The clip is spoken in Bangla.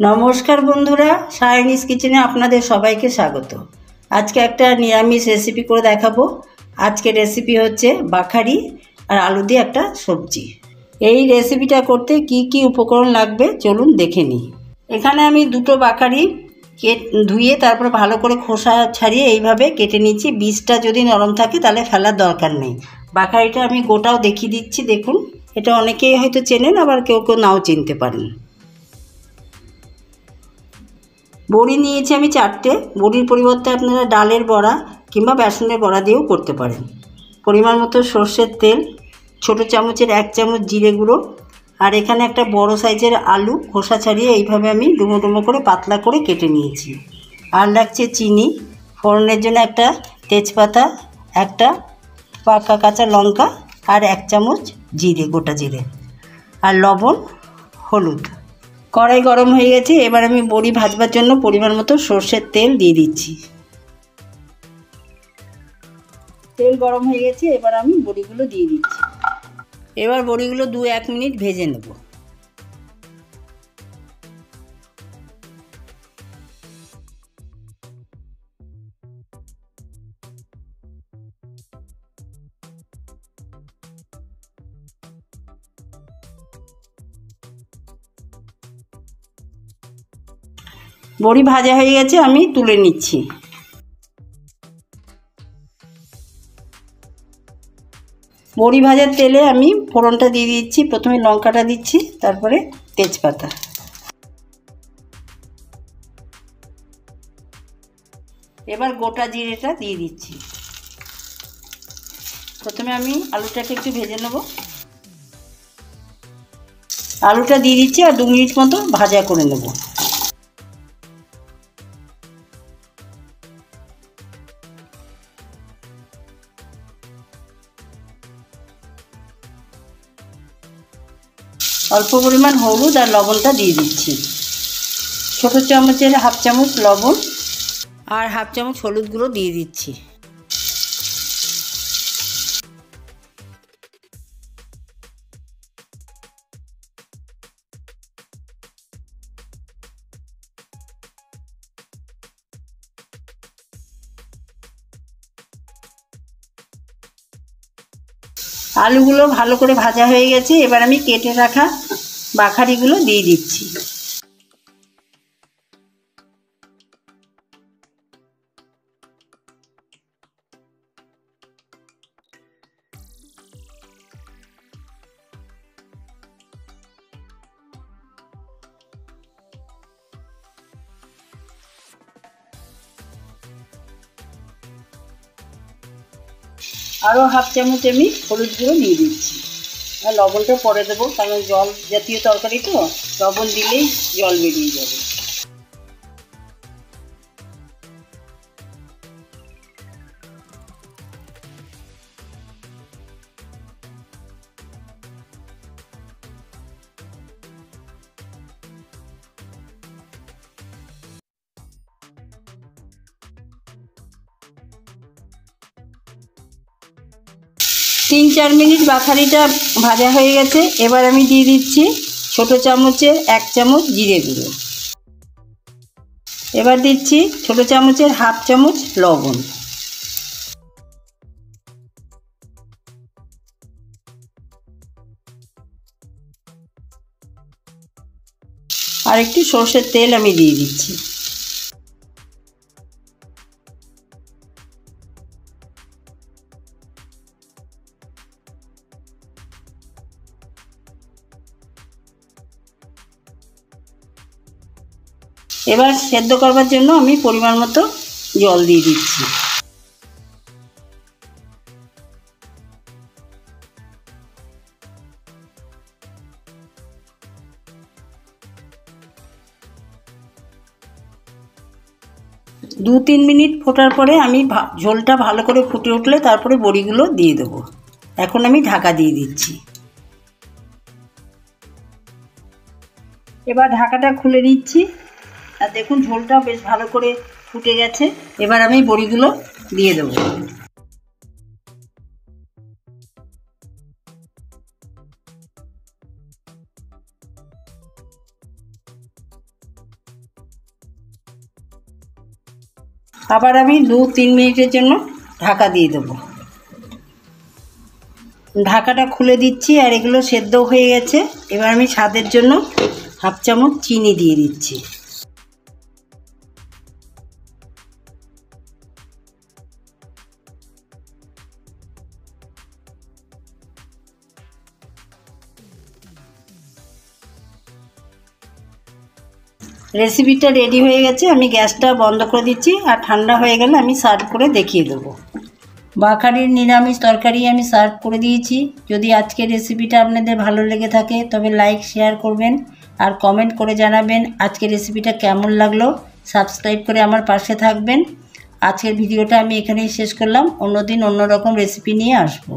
নমস্কার বন্ধুরা, সায়নিস কিচেনে আপনাদের সবাইকে স্বাগত। আজকে একটা নিরামিষ রেসিপি করে দেখাবো। আজকের রেসিপি হচ্ছে বাখারি আর আলু দিয়ে একটা সবজি। এই রেসিপিটা করতে কি কি উপকরণ লাগবে চলুন দেখে নিই। এখানে আমি দুটো বাখারি ধুয়ে তারপর ভালো করে খোসা ছাড়িয়ে এইভাবে কেটে নিচ্ছি। বীজটা যদি নরম থাকে তাহলে ফেলার দরকার নেই। বাখারিটা আমি গোটাও দেখিয়ে দিচ্ছি, দেখুন। এটা অনেকেই হয়তো চেনেন, আবার কেউ কেউ নাও চিনতে পারেন। বড়ি নিয়েছি আমি 4টে। বড়ির পরিবর্তে আপনারা ডালের বড়া কিংবা বেসনের বড়া দিয়েও করতে পারেন। পরিমাণ মতো সর্ষের তেল, ছোটো চামচের 1 চামচ জিরে গুঁড়ো, আর এখানে একটা বড় সাইজের আলু খোসা ছাড়িয়ে এইভাবে আমি ডুমো ডুমো করে পাতলা করে কেটে নিয়েছি। আর লাগছে চিনি, ফোড়নের জন্য একটা তেজপাতা, একটা পাকা কাঁচা লঙ্কা, আর 1 চামচ জিরে, গোটা জিরে, আর লবণ, হলুদ। কড়াই গরম হয়ে গেছে, এবার আমি বড়ি ভাজবার জন্য পরিমাণ মতো সর্ষের তেল দিয়ে দিচ্ছি। তেল গরম হয়ে গেছে, এবার আমি বড়িগুলো দিয়ে দিচ্ছি। এবার বড়িগুলো 2-1 মিনিট ভেজে নেব। বড়ি ভাজা হয়ে গেছে, আমি তুলে নিচ্ছি। বড়ি ভাজার তেলে আমি ফোড়নটা দিয়ে দিচ্ছি। প্রথমে লঙ্কাটা দিচ্ছি, তারপরে তেজপাতা। এবার গোটা জিরেটা দিয়ে দিচ্ছি। প্রথমে আমি আলুটাকে একটু ভেজে নেব। আলুটা দিয়ে দিচ্ছি আর 2 মিনিট মতো ভাজা করে নেব। অল্প পরিমাণ হলুদ আর লবণটা দিয়ে দিচ্ছি। ছোটো চামচের 1/2 চামচ লবণ আর 1/2 চামচ হলুদ গুঁড়ো দিয়ে দিচ্ছি। আলুগুলো ভালো করে ভাজা হয়ে গেছে, এবার আমি কেটে রাখা বাখারিগুলো দিয়ে দিচ্ছি। আরও 1/2 চামচ আমি হলুদ গুঁড়ো দিয়ে দিচ্ছি। আর লবণটা পরে দেবো, কারণ জল জাতীয় তরকারি তো, লবণ দিলেই জল বেরিয়ে যাবে। তিন 4 মিনিট বাখারিটা ভাজা হয়ে গেছে, এবার আমি দিয়ে দিচ্ছি ছোটো চামচের 1 চামচ জিরে গুঁড়ো। এবার দিচ্ছি ছোটো চামচের 1/2 চামচ লবণ। আর একটু সর্ষের তেল আমি দিয়ে দিচ্ছি। এবার সেদ্ধ করবার জন্য আমি পরিমাণ মতো জল দিয়ে দিচ্ছি। দু 3 মিনিট ফোটার পরে আমি ঝোলটা ভালো করে ফুটে উঠলে তারপরে বড়িগুলো দিয়ে দেবো। এখন আমি ঢাকা দিয়ে দিচ্ছি। এবার ঢাকাটা খুলে নিচ্ছি, আর দেখুন ঝোলটাও বেশ ভালো করে ফুটে গেছে। এবার আমি বড়িগুলো দিয়ে দেবো। আবার আমি 2-3 মিনিটের জন্য ঢাকা দিয়ে দেবো। ঢাকাটা খুলে দিচ্ছি আর এগুলো সেদ্ধ হয়ে গেছে। এবার আমি স্বাদের জন্য 1/2 চামচ চিনি দিয়ে দিচ্ছি। রেসিপিটা রেডি হয়ে গেছে, আমি গ্যাসটা বন্ধ করে দিচ্ছি আর ঠান্ডা হয়ে গেলে আমি সার্ভ করে দেখিয়ে দেবো। বাখারির নিরামিষ তরকারি আমি সার্ভ করে দিয়েছি। যদি আজকের রেসিপিটা আপনাদের ভালো লেগে থাকে তবে লাইক শেয়ার করবেন আর কমেন্ট করে জানাবেন আজকের রেসিপিটা কেমন লাগলো। সাবস্ক্রাইব করে আমার পাশে থাকবেন। আজকের ভিডিওটা আমি এখানেই শেষ করলাম। অন্যদিন অন্য রকম রেসিপি নিয়ে আসবো।